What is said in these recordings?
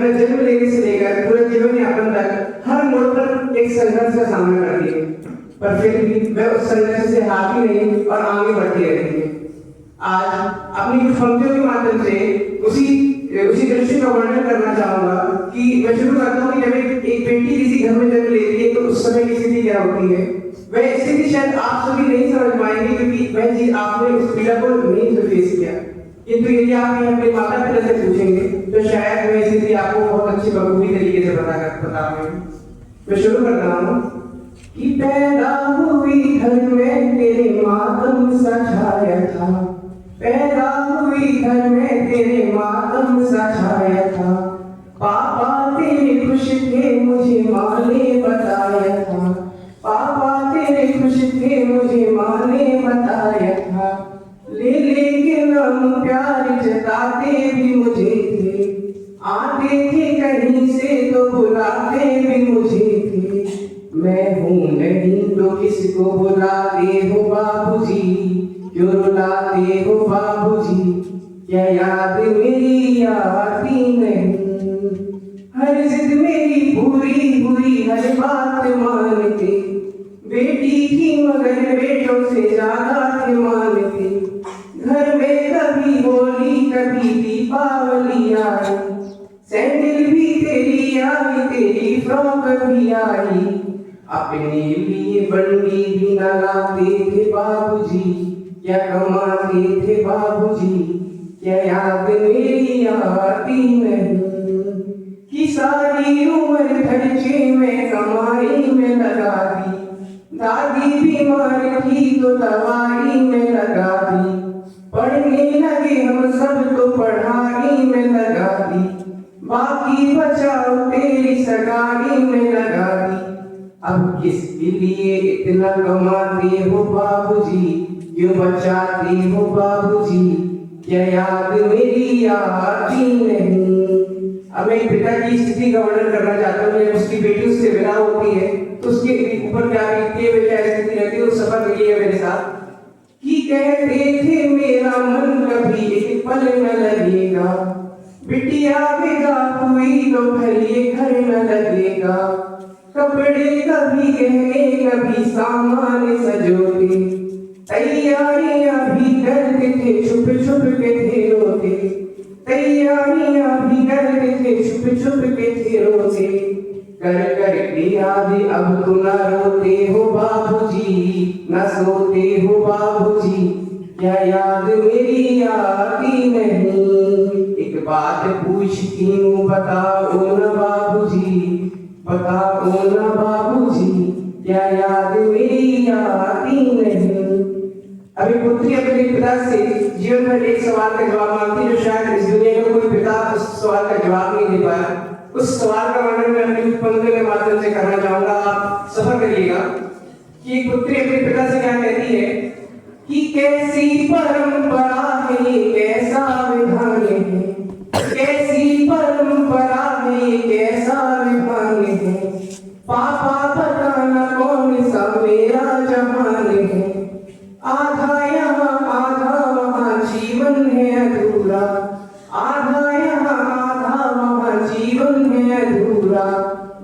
में जन्म लेने से लेकर पूरे जीवन यापन तक हर मोड़ पर एक संघर्ष का सामना करती है, पर फिर भी वह उस संघर्ष से हारती नहीं और आगे बढ़ती रहती है। आज अपनी कुछ पंक्तियों के माध्यम से उसी दृश्य का वर्णन करना चाहूंगा कि मैं शुरू करता हूँ कि जब एक बेटी किसी घर में जन्म लेती है तो उस समय की स्थिति क्या होती है। वह स्थिति शायद आप सभी नहीं समझ पाएंगे क्योंकि वह चीज आपने उस पीड़ा को नहीं फेस किया, किंतु यदि आप अपने माता पिता से पूछेंगे तो शायद वह स्थिति आपको बहुत अच्छी बखूबी तरीके से बता पाएंगे। मैं शुरू करता हूँ कि पैदा हुई घर में तेरे मातम सा छाया था, पैदा हुई घर में तेरे मातम सा छाया था, पापा तेरे खुश थे मुझे माँ ने बताया था, पापा तेरे खुश थे मुझे माँ ने बताया था, लेके नाम प्यार जताते भी मुझे थे, आते थे कहीं से तो बुलाते भी मुझे थे, मैं हूँ नहीं तो किसको बुलाते हो बाबूजी, क्यों रुलाते हो बाबूजी, क्या याद मेरी आती नहीं, हर जिद मेरी पूरी हुई हर बात मानते, बेटी थी मगर बेटों से ज्यादा थे मानते, घर में कभी होली कभी दीपावली आई, सैंडल भी तेरी आई तेरी फ्रॉक भी आई, अपने लिए बंडी भी न लाते थे बाबूजी, क्या कमाते थे बाबूजी, क्या याद मेरी आती नहीं, कि सारी उम्र खर्चे में कमाई में लगा दी, दादी बीमार थी तो दवाई में लगा दी, पढ़ने लगे हम सब तो पढ़ाई में लगा दी, बाकी बचाओ तेरी सगाई में लगा दी, अब किसके लिए इतना कमाते हो बाबूजी, क्यों बचाते हो बाबूजी, क्या याद मेरी आती नहीं। अब मैं पिता की स्थिति का वर्णन करना चाहता हूँ। जब उसकी बेटी उससे विदा होती है तो उसके ऊपर क्या बीतती है, क्या स्थिति रहती है, उस सफर में ये मेरे साथ कि कहते थे मेरा मन कभी एक पल न लगेगा, बिटिया विदा हुई तो घर ये घर न लगेगा, कपड़े कभी गहने कभी सामान सजोते, तैयारियां भी करते थे छुप छुप के थे रोते, तैयारियां भी करते थे छुप छुप के थे रोते, कर कर के याद अब तो न रोते हो बाबूजी, न सोते हो बाबूजी, क्या याद मेरी आती नहीं। एक बात पूछती हूँ बताओ न बाबूजी, बताओ न बाबूजी, क्या याद मेरी आती नहीं। अभी पुत्री अपने पिता से जीवन भर एक सवाल का जवाब मांगती जो शायद इस दुनिया में कोई पिता उस सवाल का जवाब नहीं दे पाया। उस सवाल का वर्णन मैं अपनी पंक्तियों के माध्यम से करना चाहूंगा, आप सफर करिएगा कि एक पुत्री अपने पिता से क्या कहती है कि कैसी परंपरा है ये कैसा विधान है, कैसी परंपरा है ये कैसा विधान है, पापा बताना कौन सा मेरा जहान है, आधा यहाँ आधा वहाँ जीवन है अधूरा, आधा यहाँ आधा वहाँ जीवन है अधूरा,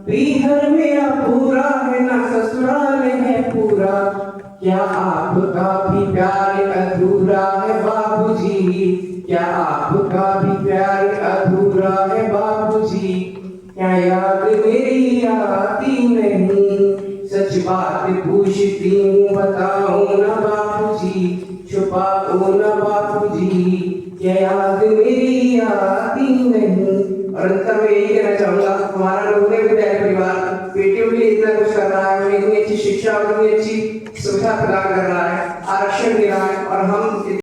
पीहर मेरा पूरा है ना ससुराल है पूरा, क्या आपका भी प्यार अधूरा है बाबूजी, क्या आपका भी प्यार अधूरा है बाबूजी, क्या याद मेरी आती नहीं, सच बात पूछती हूँ बताओ न बाबूजी, छुपाओ न बाबूजी, क्या याद मेरी आती नहीं। और अंत में यही कहना चाहूंगा, हमारा नवोदय विद्यालय परिवार बेटियों के लिए इतना कुछ कर रहा है, इतनी अच्छी शिक्षा और इतनी अच्छी सुविधा प्रदान कर रहा है, आरक्षण दे रहा है, और हम